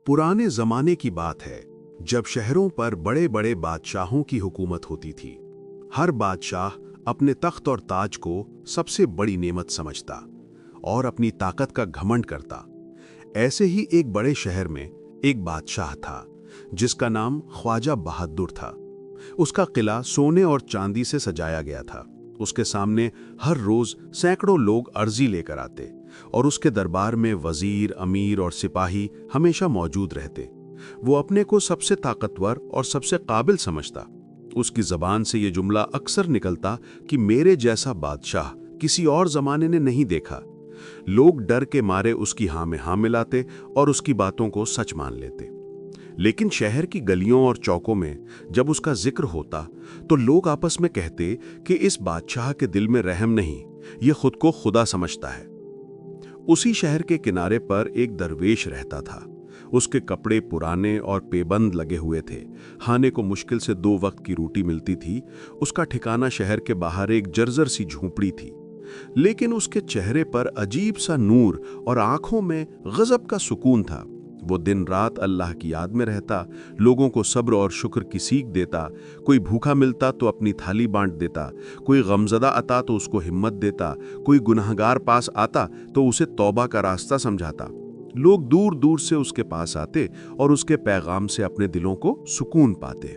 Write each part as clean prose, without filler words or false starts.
पुराने जमाने की बात है, जब शहरों पर बड़े बड़े बादशाहों की हुकूमत होती थी। हर बादशाह अपने तख्त और ताज को सबसे बड़ी नेमत समझता और अपनी ताकत का घमंड करता। ऐसे ही एक बड़े शहर में एक बादशाह था जिसका नाम ख्वाजा बहादुर था। उसका किला सोने और चांदी से सजाया गया था। उसके सामने हर रोज सैकड़ों लोग अर्जी लेकर आते और उसके दरबार में वजीर, अमीर और सिपाही हमेशा मौजूद रहते। वो अपने को सबसे ताकतवर और सबसे काबिल समझता। उसकी जबान से ये जुमला अक्सर निकलता कि मेरे जैसा बादशाह किसी और जमाने ने नहीं देखा। लोग डर के मारे उसकी हाँ में हाँ मिलाते और उसकी बातों को सच मान लेते। लेकिन शहर की गलियों और चौकों में जब उसका जिक्र होता तो लोग आपस में कहते कि इस बादशाह के दिल में रहम नहीं, ये खुद को खुदा समझता है। उसी शहर के किनारे पर एक दरवेश रहता था। उसके कपड़े पुराने और पेबंद लगे हुए थे। खाने को मुश्किल से 2 वक्त की रोटी मिलती थी। उसका ठिकाना शहर के बाहर एक जर्जर सी झोंपड़ी थी। लेकिन उसके चेहरे पर अजीब सा नूर और आंखों में गजब का सुकून था। वो दिन रात अल्लाह की याद में रहता, लोगों को सब्र और शुक्र की सीख देता। कोई भूखा मिलता तो अपनी थाली बांट देता, कोई गमज़दा आता तो उसको हिम्मत देता, कोई गुनहगार पास आता तो उसे तौबा का रास्ता समझाता। लोग दूर दूर से उसके पास आते और उसके पैगाम से अपने दिलों को सुकून पाते।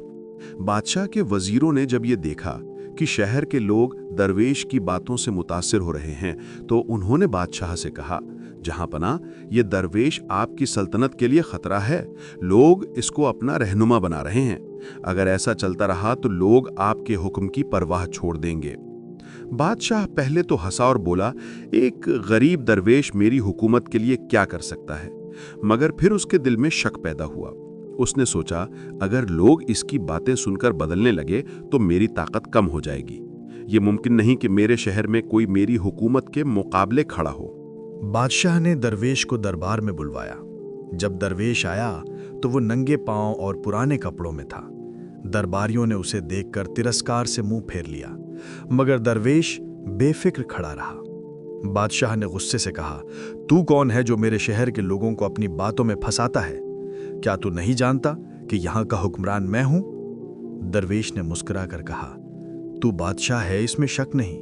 बादशाह के वजीरों ने जब ये देखा कि शहर के लोग दरवेश की बातों से मुतासिर हो रहे हैं तो उन्होंने बादशाह से कहा, जहां पना ये दरवेश आपकी सल्तनत के लिए खतरा है। लोग इसको अपना रहनुमा बना रहे हैं। अगर ऐसा चलता रहा तो लोग आपके हुक्म की परवाह छोड़ देंगे। बादशाह पहले तो हंसा और बोला, एक गरीब दरवेश मेरी हुकूमत के लिए क्या कर सकता है। मगर फिर उसके दिल में शक पैदा हुआ। उसने सोचा, अगर लोग इसकी बातें सुनकर बदलने लगे तो मेरी ताकत कम हो जाएगी। ये मुमकिन नहीं कि मेरे शहर में कोई मेरी हुकूमत के मुकाबले खड़ा हो। बादशाह ने दरवेश को दरबार में बुलवाया। जब दरवेश आया तो वो नंगे पांव और पुराने कपड़ों में था। दरबारियों ने उसे देखकर तिरस्कार से मुंह फेर लिया, मगर दरवेश बेफिक्र खड़ा रहा। बादशाह ने गुस्से से कहा, तू कौन है जो मेरे शहर के लोगों को अपनी बातों में फंसाता है? क्या तू नहीं जानता कि यहाँ का हुक्मरान मैं हूं? दरवेश ने मुस्कुरा कर कहा, तू बादशाह है, इसमें शक नहीं,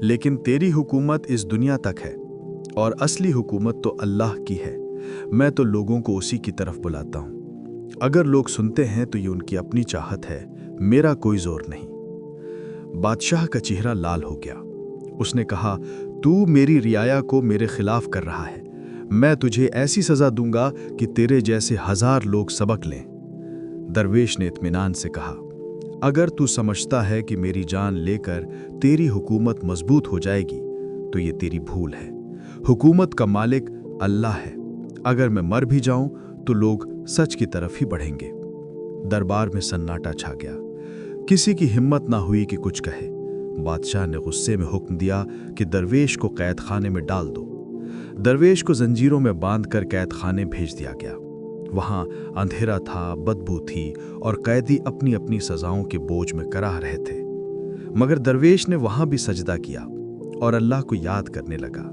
लेकिन तेरी हुकूमत इस दुनिया तक है और असली हुकूमत तो अल्लाह की है। मैं तो लोगों को उसी की तरफ बुलाता हूं। अगर लोग सुनते हैं तो ये उनकी अपनी चाहत है, मेरा कोई जोर नहीं। बादशाह का चेहरा लाल हो गया। उसने कहा, तू मेरी रियाया को मेरे खिलाफ कर रहा है। मैं तुझे ऐसी सजा दूंगा कि तेरे जैसे 1000 लोग सबक लें। दरवेश ने इत्मीनान से कहा, अगर तू समझता है कि मेरी जान लेकर तेरी हुकूमत मजबूत हो जाएगी तो ये तेरी भूल है। हुकूमत का मालिक अल्लाह है। अगर मैं मर भी जाऊं तो लोग सच की तरफ ही बढ़ेंगे। दरबार में सन्नाटा छा गया। किसी की हिम्मत ना हुई कि कुछ कहे। बादशाह ने गुस्से में हुक्म दिया कि दरवेश को कैद खाने में डाल दो। दरवेश को जंजीरों में बांधकर कैद खाने भेज दिया गया। वहां अंधेरा था, बदबू थी और कैदी अपनी अपनी सजाओं के बोझ में कराह रहे थे। मगर दरवेश ने वहां भी सजदा किया और अल्लाह को याद करने लगा।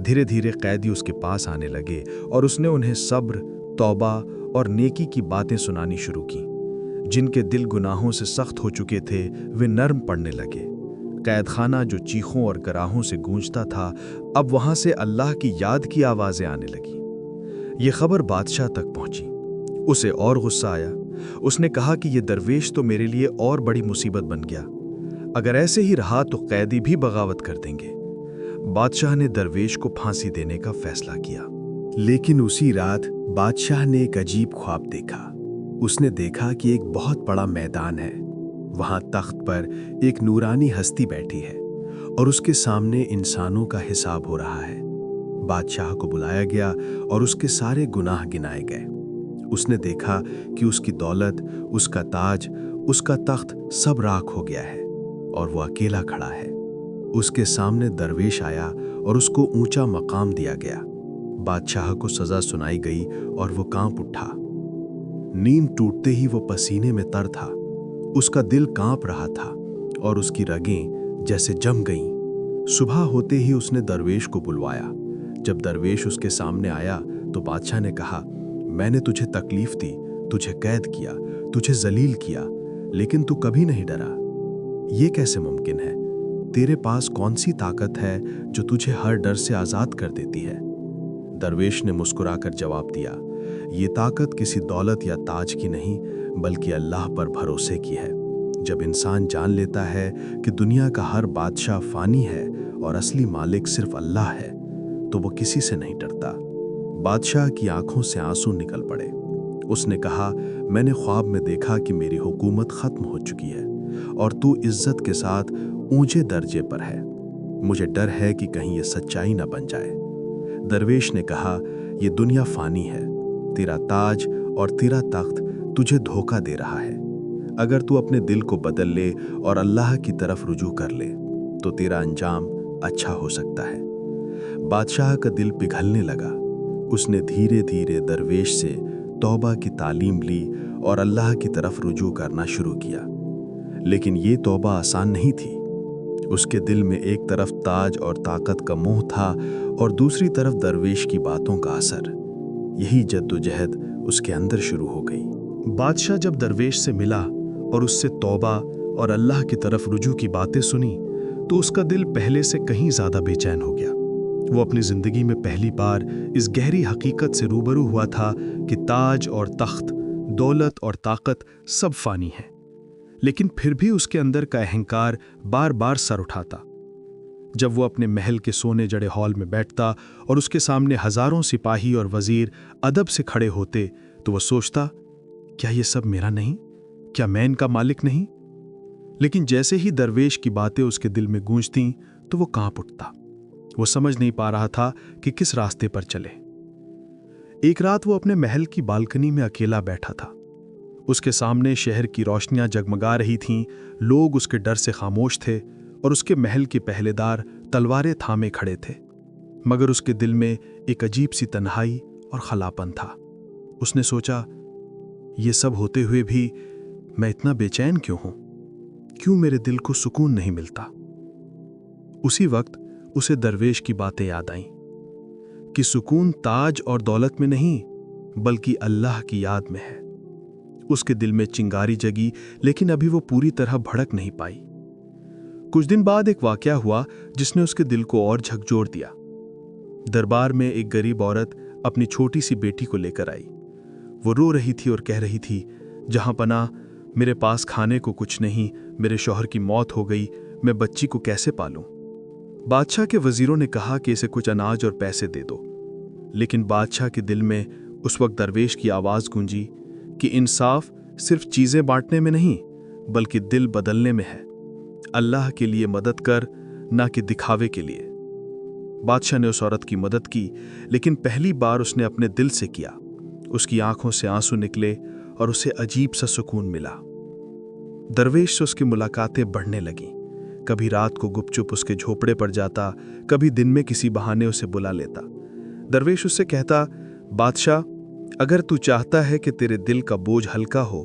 धीरे धीरे कैदी उसके पास आने लगे और उसने उन्हें सब्र, तौबा और नेकी की बातें सुनानी शुरू की। जिनके दिल गुनाहों से सख्त हो चुके थे वे नर्म पड़ने लगे। कैदखाना जो चीखों और कराहों से गूंजता था, अब वहां से अल्लाह की याद की आवाजें आने लगी। ये खबर बादशाह तक पहुंची। उसे और गुस्सा आया। उसने कहा कि ये दरवेश तो मेरे लिए और बड़ी मुसीबत बन गया। अगर ऐसे ही रहा तो कैदी भी बगावत कर देंगे। बादशाह ने दरवेश को फांसी देने का फैसला किया। लेकिन उसी रात बादशाह ने एक अजीब ख्वाब देखा। उसने देखा कि एक बहुत बड़ा मैदान है। वहां तख्त पर एक नूरानी हस्ती बैठी है और उसके सामने इंसानों का हिसाब हो रहा है। बादशाह को बुलाया गया और उसके सारे गुनाह गिनाए गए। उसने देखा कि उसकी दौलत, उसका ताज, उसका तख्त सब राख हो गया है और वो अकेला खड़ा है। उसके सामने दरवेश आया और उसको ऊंचा मकाम दिया गया। बादशाह को सजा सुनाई गई और वो कांप उठा। नींद टूटते ही वो पसीने में तर था। उसका दिल कांप रहा था और उसकी रगें जैसे जम गईं। सुबह होते ही उसने दरवेश को बुलवाया। जब दरवेश उसके सामने आया तो बादशाह ने कहा, मैंने तुझे तकलीफ दी, तुझे कैद किया, तुझे जलील किया, लेकिन तू कभी नहीं डरा। ये कैसे मुमकिन है? तेरे पास कौन सी ताकत है जो तुझे हर डर से आज़ाद कर देती है? दरवेश ने मुस्कुराकर जवाब दिया, ये ताकत किसी दौलत या ताज की नहीं, बल्कि अल्लाह पर भरोसे की है। जब इंसान जान लेता है कि दुनिया का हर बादशाह फानी है और असली मालिक सिर्फ अल्लाह है, तो वो किसी से नहीं डरता। बादशाह की आंखों से आंसू निकल पड़े। उसने कहा, मैंने ख्वाब में देखा कि मेरी हुकूमत खत्म हो चुकी है और तू इज्जत के साथ ऊंचे दर्जे पर है। मुझे डर है कि कहीं ये सच्चाई न बन जाए। दरवेश ने कहा, ये दुनिया फानी है, तेरा ताज और तेरा तख्त तुझे धोखा दे रहा है। अगर तू अपने दिल को बदल ले और अल्लाह की तरफ रुजू कर ले तो तेरा अंजाम अच्छा हो सकता है। बादशाह का दिल पिघलने लगा। उसने धीरे धीरे दरवेश से तौबा की तालीम ली और अल्लाह की तरफ रुजू करना शुरू किया। लेकिन ये तौबा आसान नहीं थी। उसके दिल में एक तरफ ताज और ताकत का मोह था और दूसरी तरफ दरवेश की बातों का असर। यही जद्दोजहद उसके अंदर शुरू हो गई। बादशाह जब दरवेश से मिला और उससे तौबा और अल्लाह की तरफ रुजू की बातें सुनी तो उसका दिल पहले से कहीं ज्यादा बेचैन हो गया। वो अपनी जिंदगी में पहली बार इस गहरी हकीकत से रूबरू हुआ था कि ताज और तख्त, दौलत और ताकत सब फानी है। लेकिन फिर भी उसके अंदर का अहंकार बार बार सर उठाता। जब वो अपने महल के सोने जड़े हॉल में बैठता और उसके सामने हजारों सिपाही और वजीर अदब से खड़े होते तो वो सोचता, क्या ये सब मेरा नहीं? क्या मैं इनका मालिक नहीं? लेकिन जैसे ही दरवेश की बातें उसके दिल में गूंजती तो वो कांप उठता। वो समझ नहीं पा रहा था कि किस रास्ते पर चले। एक रात वो अपने महल की बालकनी में अकेला बैठा था। उसके सामने शहर की रोशनियां जगमगा रही थीं, लोग उसके डर से खामोश थे और उसके महल के पहरेदार तलवारें थामे खड़े थे। मगर उसके दिल में एक अजीब सी तन्हाई और खलापन था। उसने सोचा, ये सब होते हुए भी मैं इतना बेचैन क्यों हूं? क्यों मेरे दिल को सुकून नहीं मिलता? उसी वक्त उसे दरवेश की बातें याद आईं कि सुकून ताज और दौलत में नहीं बल्कि अल्लाह की याद में है। उसके दिल में चिंगारी जगी, लेकिन अभी वो पूरी तरह भड़क नहीं पाई। कुछ दिन बाद एक वाकया हुआ जिसने उसके दिल को और झकझोर दिया। दरबार में एक गरीब औरत अपनी छोटी सी बेटी को लेकर आई। वो रो रही थी और कह रही थी, जहां पनाह, मेरे पास खाने को कुछ नहीं, मेरे शौहर की मौत हो गई, मैं बच्ची को कैसे पालूं? बादशाह के वजीरों ने कहा कि इसे कुछ अनाज और पैसे दे दो। लेकिन बादशाह के दिल में उस वक्त दरवेश की आवाज गूंजी कि इंसाफ सिर्फ चीजें बांटने में नहीं बल्कि दिल बदलने में है। अल्लाह के लिए मदद कर, ना कि दिखावे के लिए। बादशाह ने उस औरत की मदद की, लेकिन पहली बार उसने अपने दिल से किया। उसकी आंखों से आंसू निकले और उसे अजीब सा सुकून मिला। दरवेश से उसकी मुलाकातें बढ़ने लगीं। कभी रात को गुपचुप उसके झोपड़े पर जाता, कभी दिन में किसी बहाने उसे बुला लेता। दरवेश उससे कहता, बादशाह, अगर तू चाहता है कि तेरे दिल का बोझ हल्का हो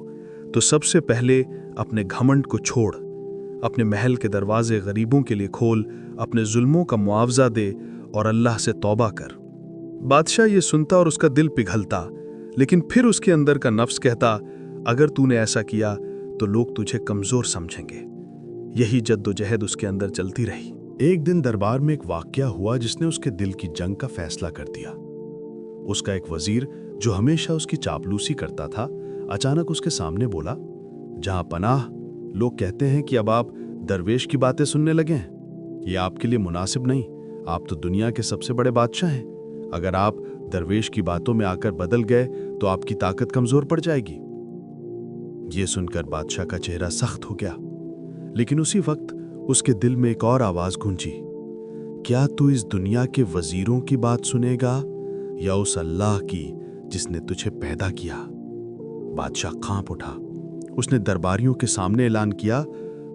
तो सबसे पहले अपने घमंड को छोड़, अपने महल के दरवाजे गरीबों के लिए खोल, अपने जुल्मों का मुआवजा दे और अल्लाह से तौबा कर। बादशाह ये सुनता और उसका दिल पिघलता, लेकिन फिर उसके अंदर का नफ्स कहता, अगर तूने ऐसा किया तो लोग तुझे कमजोर समझेंगे। यही जद्दोजहद उसके अंदर चलती रही। एक दिन दरबार में एक वाकया हुआ जिसने उसके दिल की जंग का फैसला कर दिया। उसका एक वजीर जो हमेशा उसकी चापलूसी करता था, अचानक उसके सामने बोला, जहां पनाह, लोग कहते हैं कि अब आप दरवेश की बातें सुनने लगे हैं। ये आपके लिए मुनासिब नहीं। आप तो दुनिया के सबसे बड़े बादशाह हैं। अगर आप दरवेश की बातों में आकर बदल गए तो आपकी ताकत कमजोर पड़ जाएगी। ये सुनकर बादशाह का चेहरा सख्त हो गया, लेकिन उसी वक्त उसके दिल में एक और आवाज गूंजी, क्या तू इस दुनिया के वजीरों की बात सुनेगा या उस अल्लाह की जिसने तुझे पैदा किया? बादशाह कांप उठा। उसने दरबारियों के सामने ऐलान किया,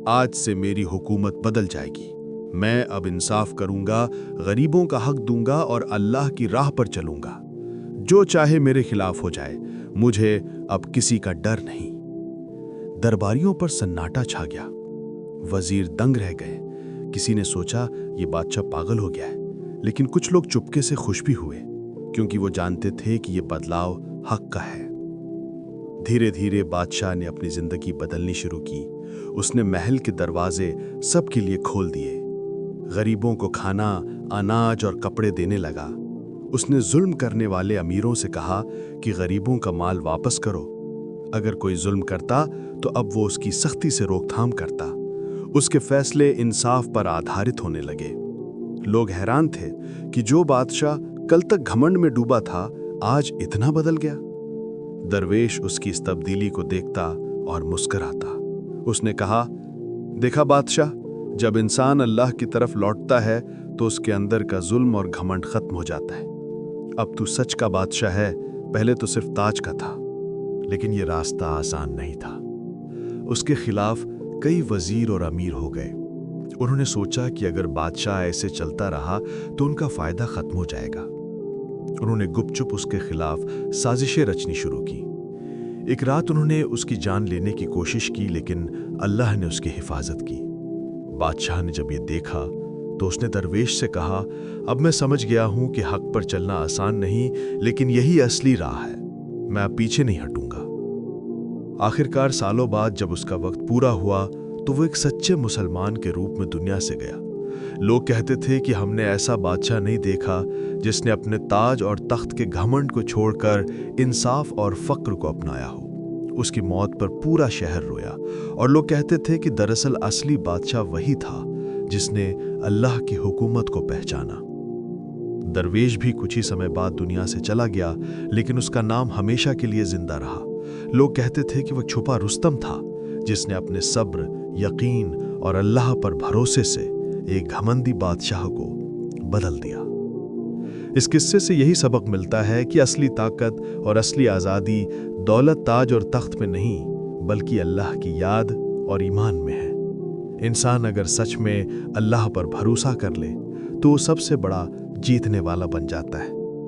आज से मेरी हुकूमत बदल जाएगी। मैं अब इंसाफ करूंगा, गरीबों का हक दूंगा और अल्लाह की राह पर चलूंगा। जो चाहे मेरे खिलाफ हो जाए, मुझे अब किसी का डर नहीं। दरबारियों पर सन्नाटा छा गया। वजीर दंग रह गए। किसी ने सोचा ये बादशाह पागल हो गया है, लेकिन कुछ लोग चुपके से खुश भी हुए, क्योंकि वो जानते थे कि ये बदलाव हक का है। धीरे धीरे बादशाह ने अपनी जिंदगी बदलनी शुरू की। उसने महल के दरवाजे सबके लिए खोल दिए, गरीबों को खाना, अनाज और कपड़े देने लगा। उसने जुल्म करने वाले अमीरों से कहा कि गरीबों का माल वापस करो। अगर कोई जुल्म करता तो अब वो उसकी सख्ती से रोकथाम करता। उसके फैसले इंसाफ पर आधारित होने लगे। लोग हैरान थे कि जो बादशाह कल तक घमंड में डूबा था, आज इतना बदल गया। दरवेश उसकी इस तब्दीली को देखता और मुस्कुराता। उसने कहा, देखा बादशाह, जब इंसान अल्लाह की तरफ लौटता है तो उसके अंदर का जुल्म और घमंड खत्म हो जाता है। अब तू सच का बादशाह है, पहले तो सिर्फ ताज का था। लेकिन ये रास्ता आसान नहीं था। उसके खिलाफ कई वजीर और अमीर हो गए। उन्होंने सोचा कि अगर बादशाह ऐसे चलता रहा तो उनका फायदा खत्म हो जाएगा। उन्होंने गुपचुप उसके खिलाफ साजिशें रचनी शुरू की। एक रात उन्होंने उसकी जान लेने की कोशिश की, लेकिन अल्लाह ने उसकी हिफाजत की। बादशाह ने जब ये देखा तो उसने दरवेश से कहा, अब मैं समझ गया हूं कि हक पर चलना आसान नहीं, लेकिन यही असली राह है। मैं अब पीछे नहीं हटूंगा। आखिरकार सालों बाद जब उसका वक्त पूरा हुआ तो वो एक सच्चे मुसलमान के रूप में दुनिया से गया। लोग कहते थे कि हमने ऐसा बादशाह नहीं देखा जिसने अपने ताज और तख्त के घमंड को छोड़कर इंसाफ और फक्र को अपनाया हो। उसकी मौत पर पूरा शहर रोया और लोग कहते थे कि दरअसल असली बादशाह वही था जिसने अल्लाह की हुकूमत को पहचाना। दरवेश भी कुछ ही समय बाद दुनिया से चला गया, लेकिन उसका नाम हमेशा के लिए जिंदा रहा। लोग कहते थे कि वह छुपा रुस्तम था जिसने अपने सब्र, यकीन और अल्लाह पर भरोसे से एक घमंडी बादशाह को बदल दिया। इस किस्से से यही सबक मिलता है कि असली ताकत और असली आज़ादी दौलत, ताज और तख्त में नहीं, बल्कि अल्लाह की याद और ईमान में है। इंसान अगर सच में अल्लाह पर भरोसा कर ले तो वो सबसे बड़ा जीतने वाला बन जाता है।